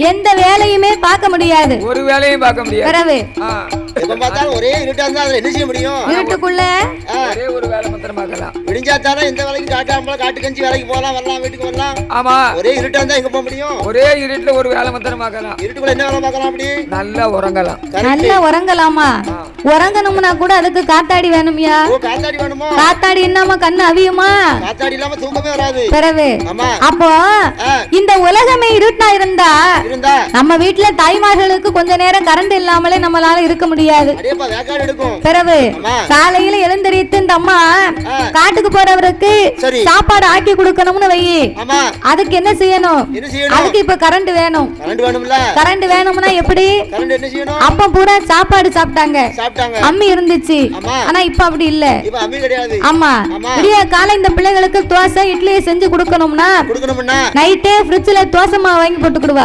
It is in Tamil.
எந்த வேலையுமே பார்க்க முடியாது. ஒரு வேலையும் பார்க்க முடியாது. பிறகு எப்ப பார்த்தாலும் ஒரே இருட்டா இருந்தா அதுல என்ன செய்ய முடியும்? இருட்டுக்குள்ள ஒரே ஒரு வேலை மாத்திரம் பார்க்கலாம். விடிஞ்சாத்தானே இந்த வேலைக்கு காட்டாம காட்டு கஞ்சி வேலைக்கு போகலாம், வரலாம், வீட்டுக்கு வரலாம். ஆமா, ஒரே இருட்டா இருந்தா எங்க போக முடியும்? ஒரே இருட்டுல ஒரு வேலை மாத்திரம் பார்க்கலாம். இருட்டுக்குள்ள என்ன வேலை பார்க்கலாம்? அப்படி நல்லா உறங்கலாம். நல்லா உறங்கலாமா? உறங்கணும்னா கூட அதுக்கு காத்தாடி வேணும்யா. காத்தாடி வேணுமோ? காத்தாடி இல்லாம கண்ணு அவியுமா? காத்தாடி இல்லாம தூக்கமே வராது. பிறகு ஆமா. அப்போ இந்த உலகமே இருட்டா இருந்தா நம்ம வீட்டுல தாய்மார்களுக்கு கொஞ்ச நேரம் கரண்ட் இல்லாமலே நம்மளால இருக்க முடியாது. பிறகு காலையில எழுந்தரித்து இந்த அம்மா காட்டுக்கு போறவருக்கு சாப்பாடு ஆக்கி கொடுக்கணும்னு வை. அதுக்கு என்ன செய்யணும்? அதுக்கு இப்ப கரண்ட் வேணும். கரண்ட் வேணும்னா எப்படி? அப்ப பூரா சாப்பாடு சாப்பிட்டாங்க, அம்மி இருந்துச்சு. ஆனா இப்ப அப்படி இல்ல. ஆமா, விடிய காலை இந்த பிள்ளைகளுக்கு தோசை இட்லியை செஞ்சு கொடுக்கணும்னா நைட்டே ஃப்ரிட்ஜ்ல தோசை மாவு வாங்கி போட்டுக்கிடுவா.